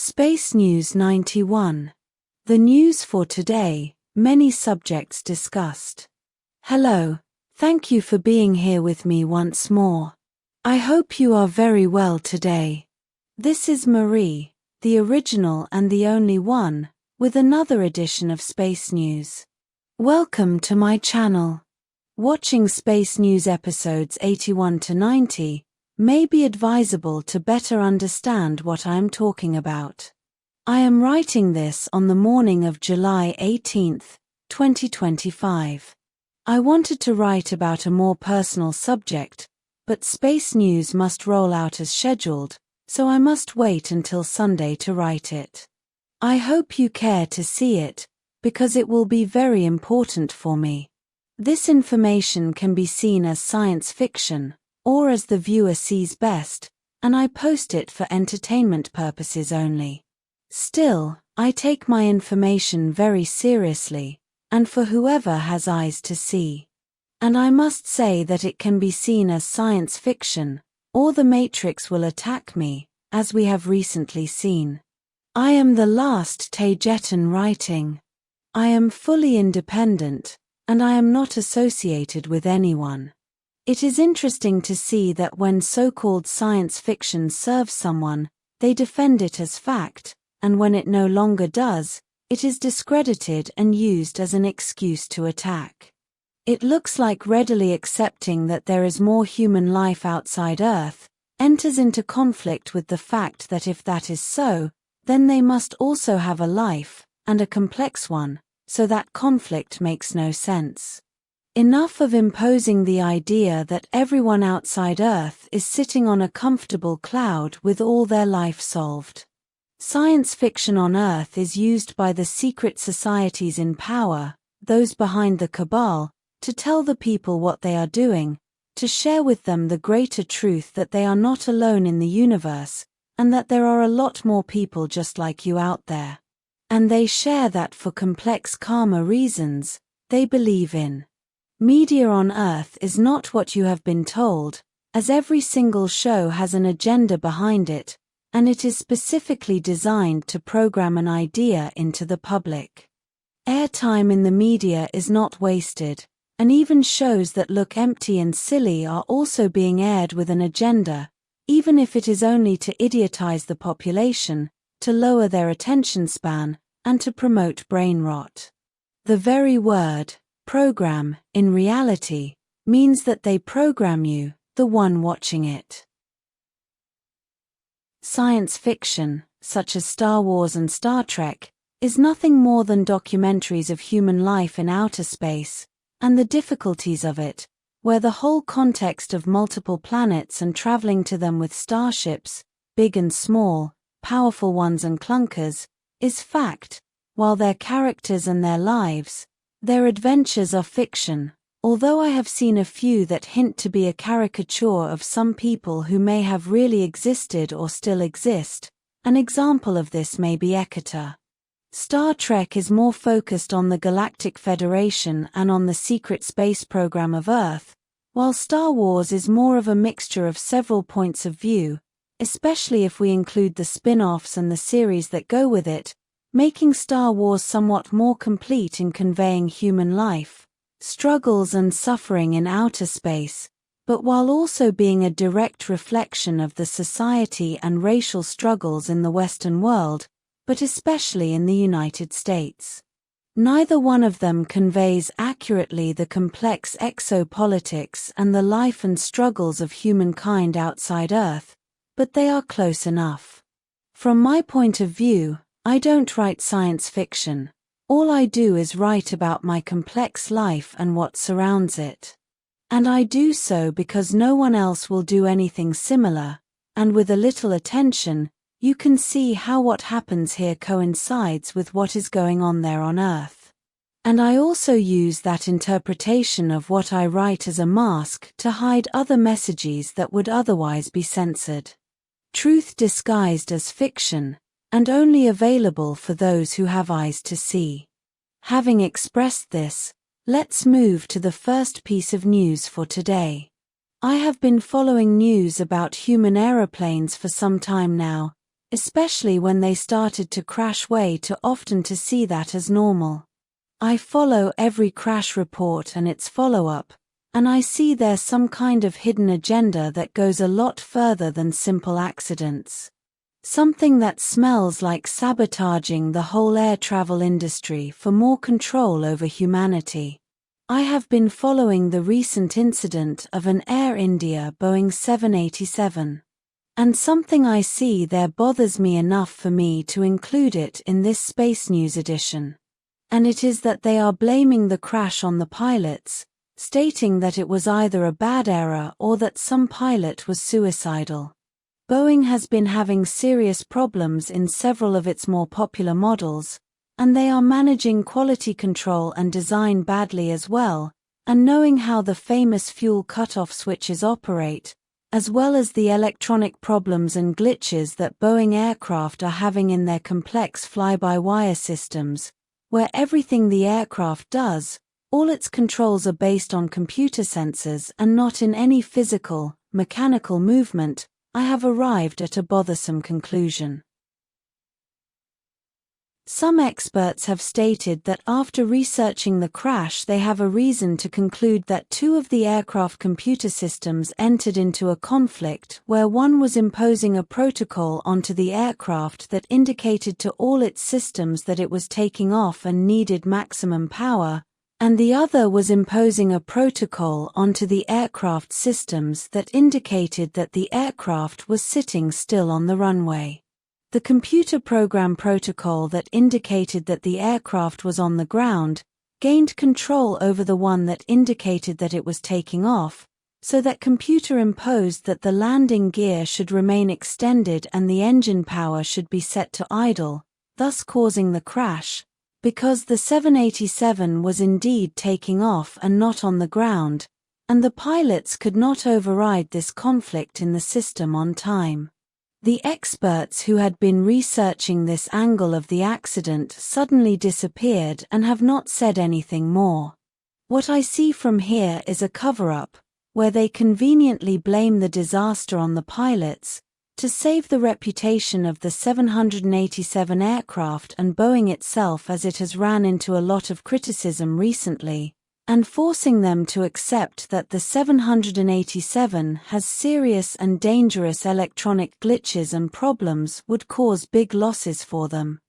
Space News 91. The news for today, many subjects discussed. Hello, thank you for being here with me once more. I hope you are very well today. This is Marie, the original and the only one, with another edition of Space News. Welcome to my channel. Watching Space News episodes 81 to 90 may be advisable to better understand what I am talking about. I am writing this on the morning of July 18, 2025. I wanted to write about a more personal subject, but Space News must roll out as scheduled, so I must wait until Sunday to write it. I hope you care to see it, because it will be very important for me. This information can be seen as science fiction, or as the viewer sees best, and I post it for entertainment purposes only. Still, I take my information very seriously, and for whoever has eyes to see. And I must say that it can be seen as science fiction, or the Matrix will attack me, as we have recently seen. I am the last Taygetan writing. I am fully independent, and I am not associated with anyone. It is interesting to see that when so-called science fiction serves someone, they defend it as fact, and when it no longer does, it is discredited and used as an excuse to attack. It looks like readily accepting that there is more human life outside Earth enters into conflict with the fact that if that is so, then they must also have a life, and a complex one, so that conflict makes no sense. Enough of imposing the idea that everyone outside Earth is sitting on a comfortable cloud with all their life solved. Science fiction on Earth is used by the secret societies in power, those behind the cabal, to tell the people what they are doing, to share with them the greater truth that they are not alone in the universe, and that there are a lot more people just like you out there. And they share that for complex karma reasons, they believe in. Media on Earth is not what you have been told, as every single show has an agenda behind it, and it is specifically designed to program an idea into the public. Airtime in the media is not wasted, and even shows that look empty and silly are also being aired with an agenda, even if it is only to idiotize the population, to lower their attention span, and to promote brain rot. The very word, program, in reality, means that they program you, the one watching it. Science fiction, such as Star Wars and Star Trek, is nothing more than documentaries of human life in outer space, and the difficulties of it, where the whole context of multiple planets and traveling to them with starships, big and small, powerful ones and clunkers, is fact, while their characters and their lives, their adventures are fiction, although I have seen a few that hint to be a caricature of some people who may have really existed or still exist. An example of this may be Ekata. Star Trek is more focused on the Galactic Federation and on the secret space program of Earth, while Star Wars is more of a mixture of several points of view, especially if we include the spin-offs and the series that go with it, making Star Wars somewhat more complete in conveying human life, struggles and suffering in outer space, but while also being a direct reflection of the society and racial struggles in the Western world, but especially in the United States. Neither one of them conveys accurately the complex exopolitics and the life and struggles of humankind outside Earth, but they are close enough. From my point of view, I don't write science fiction. All I do is write about my complex life and what surrounds it. And I do so because no one else will do anything similar, and with a little attention, you can see how what happens here coincides with what is going on there on Earth. And I also use that interpretation of what I write as a mask to hide other messages that would otherwise be censored. Truth disguised as fiction, and only available for those who have eyes to see. Having expressed this, let's move to the first piece of news for today. I have been following news about human aeroplanes for some time now, especially when they started to crash way too often to see that as normal. I follow every crash report and its follow-up, and I see there's some kind of hidden agenda that goes a lot further than simple accidents. Something that smells like sabotaging the whole air travel industry for more control over humanity. I have been following the recent incident of an Air India Boeing 787. And something I see there bothers me enough for me to include it in this Space News edition. And it is that they are blaming the crash on the pilots, stating that it was either a bad error or that some pilot was suicidal. Boeing has been having serious problems in several of its more popular models, and they are managing quality control and design badly as well, and knowing how the famous fuel cutoff switches operate, as well as the electronic problems and glitches that Boeing aircraft are having in their complex fly-by-wire systems, where everything the aircraft does, all its controls are based on computer sensors and not in any physical, mechanical movement, I have arrived at a bothersome conclusion. Some experts have stated that after researching the crash they have a reason to conclude that two of the aircraft computer systems entered into a conflict where one was imposing a protocol onto the aircraft that indicated to all its systems that it was taking off and needed maximum power, and the other was imposing a protocol onto the aircraft systems that indicated that the aircraft was sitting still on the runway. The computer program protocol that indicated that the aircraft was on the ground gained control over the one that indicated that it was taking off, so that computer imposed that the landing gear should remain extended and the engine power should be set to idle, thus causing the crash, because the 787 was indeed taking off and not on the ground, and the pilots could not override this conflict in the system on time. The experts who had been researching this angle of the accident suddenly disappeared and have not said anything more. What I see from here is a cover-up, where they conveniently blame the disaster on the pilots, to save the reputation of the 787 aircraft and Boeing itself, as it has ran into a lot of criticism recently, and forcing them to accept that the 787 has serious and dangerous electronic glitches and problems would cause big losses for them.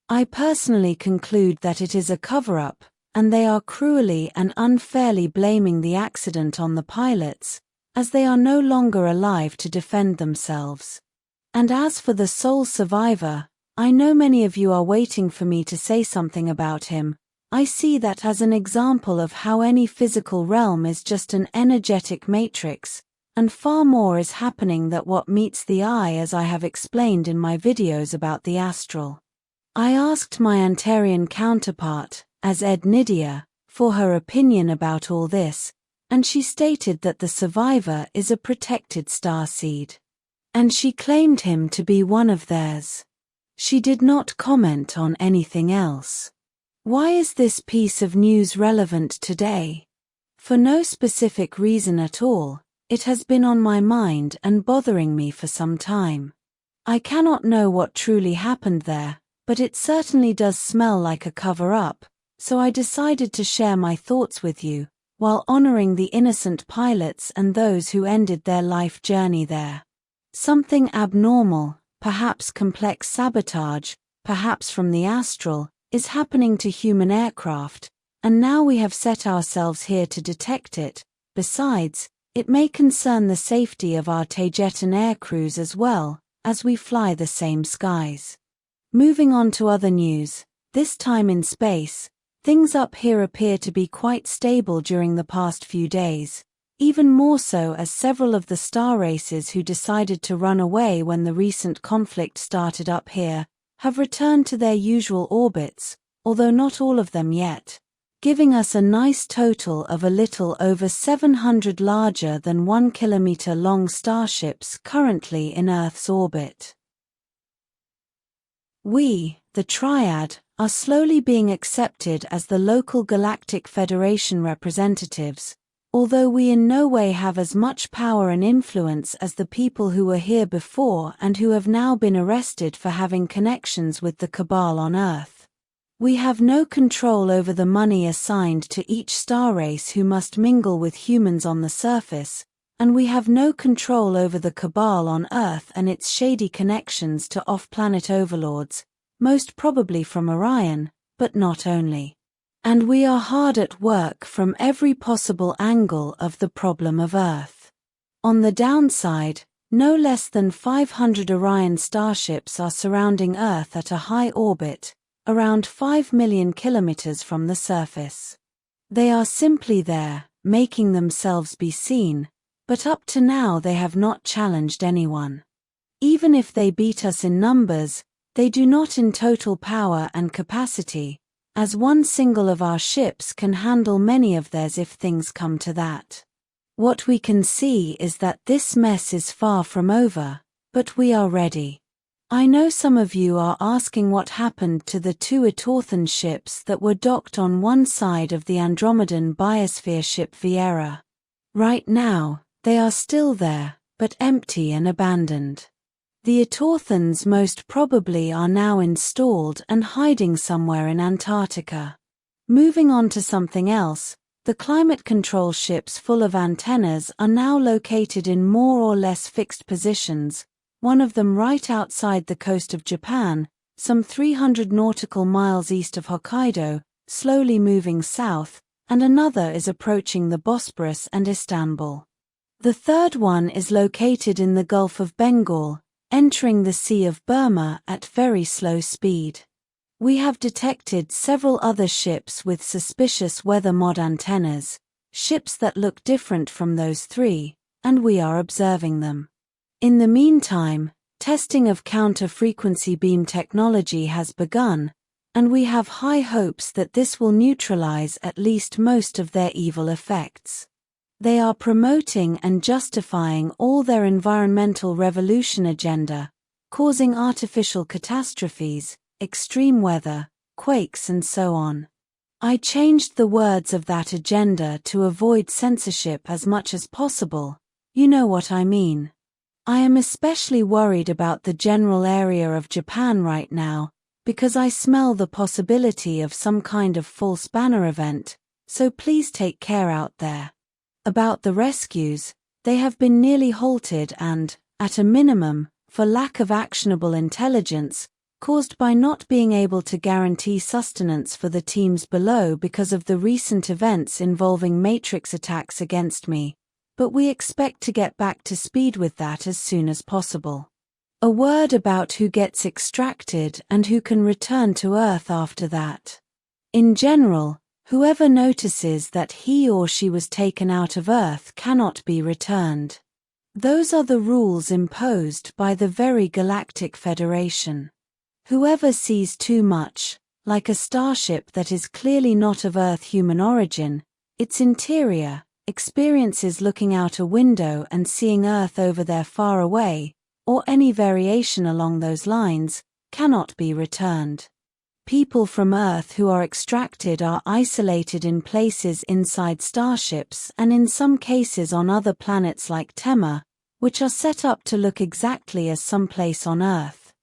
I personally conclude that it is a cover-up, and they are cruelly and unfairly blaming the accident on the pilots, as they are no longer alive to defend themselves. And as for the sole survivor, I know many of you are waiting for me to say something about him. I see that as an example of how any physical realm is just an energetic matrix, and far more is happening than what meets the eye, as I have explained in my videos about the astral. I asked my Antarian counterpart, as Ed Nydia, for her opinion about all this, and she stated that the survivor is a protected starseed. And she claimed him to be one of theirs. She did not comment on anything else. Why is this piece of news relevant today? For no specific reason at all, it has been on my mind and bothering me for some time. I cannot know what truly happened there, but it certainly does smell like a cover-up, so I decided to share my thoughts with you, while honoring the innocent pilots and those who ended their life journey there. Something abnormal, perhaps complex sabotage, perhaps from the astral, is happening to human aircraft, and now we have set ourselves here to detect it. Besides, it may concern the safety of our Taygetan air crews as well, as we fly the same skies. Moving on to other news, this time in space, things up here appear to be quite stable during the past few days. Even more so as several of the star races who decided to run away when the recent conflict started up here have returned to their usual orbits, although not all of them yet, giving us a nice total of a little over 700 larger than 1 kilometer long starships currently in Earth's orbit. We, the Triad, are slowly being accepted as the local Galactic Federation representatives, Although we in no way have as much power and influence as the people who were here before and who have now been arrested for having connections with the Cabal on Earth. We have no control over the money assigned to each star race who must mingle with humans on the surface, and we have no control over the Cabal on Earth and its shady connections to off-planet overlords, most probably from Orion, but not only. And we are hard at work from every possible angle of the problem of Earth. On the downside, no less than 500 Orion starships are surrounding Earth at a high orbit, around 5 million kilometers from the surface. They are simply there, making themselves be seen, but up to now they have not challenged anyone. Even if they beat us in numbers, they do not in total power and capacity, as one single of our ships can handle many of theirs if things come to that. What we can see is that this mess is far from over, but we are ready. I know some of you are asking what happened to the 2 Etorthan ships that were docked on one side of the Andromedan biosphere ship Viera. Right now, they are still there, but empty and abandoned. The Etorthans most probably are now installed and hiding somewhere in Antarctica. Moving on to something else, the climate control ships full of antennas are now located in more or less fixed positions, one of them right outside the coast of Japan, some 300 nautical miles east of Hokkaido, slowly moving south, and another is approaching the Bosporus and Istanbul. The third one is located in the Gulf of Bengal, entering the Sea of Burma at very slow speed. We have detected several other ships with suspicious weather mod antennas, ships that look different from those 3, and we are observing them. In the meantime, testing of counter-frequency beam technology has begun, and we have high hopes that this will neutralize at least most of their evil effects. They are promoting and justifying all their environmental revolution agenda, causing artificial catastrophes, extreme weather, quakes and so on. I changed the words of that agenda to avoid censorship as much as possible, you know what I mean. I am especially worried about the general area of Japan right now, because I smell the possibility of some kind of false banner event, so please take care out there. About the rescues, they have been nearly halted and, at a minimum, for lack of actionable intelligence, caused by not being able to guarantee sustenance for the teams below because of the recent events involving Matrix attacks against me, but we expect to get back to speed with that as soon as possible. A word about who gets extracted and who can return to Earth after that. In general, whoever notices that he or she was taken out of Earth cannot be returned. Those are the rules imposed by the very Galactic Federation. Whoever sees too much, like a starship that is clearly not of Earth human origin, its interior, experiences looking out a window and seeing Earth over there far away, or any variation along those lines, cannot be returned. People from Earth who are extracted are isolated in places inside starships and in some cases on other planets like Tema, which are set up to look exactly as someplace on Earth.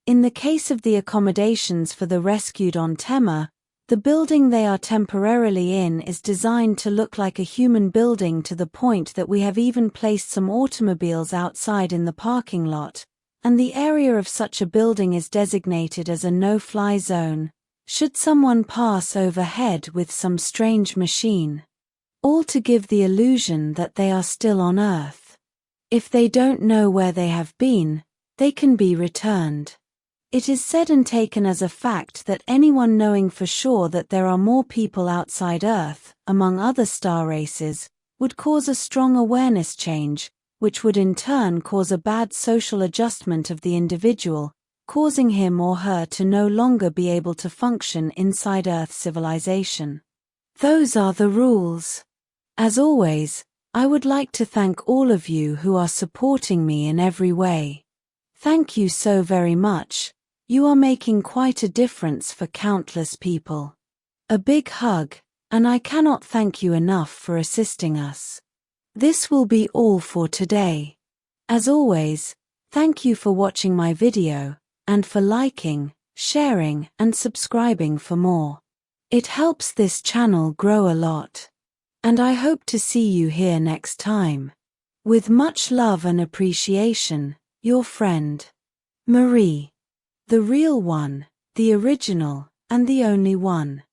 In the case of the accommodations for the rescued on Tema, the building they are temporarily in is designed to look like a human building to the point that we have even placed some automobiles outside in the parking lot, and the area of such a building is designated as a no-fly zone, should someone pass overhead with some strange machine. All to give the illusion that they are still on Earth. If they don't know where they have been, they can be returned. It is said and taken as a fact that anyone knowing for sure that there are more people outside Earth, among other star races, would cause a strong awareness change, which would in turn cause a bad social adjustment of the individual, causing him or her to no longer be able to function inside Earth civilization. Those are the rules. As always, I would like to thank all of you who are supporting me in every way. Thank you so very much. You are making quite a difference for countless people. A big hug, and I cannot thank you enough for assisting us. This will be all for today. As always, thank you for watching my video, and for liking, sharing, and subscribing for more. It helps this channel grow a lot. And I hope to see you here next time. With much love and appreciation, your friend, Marie. The real one, the original, and the only one.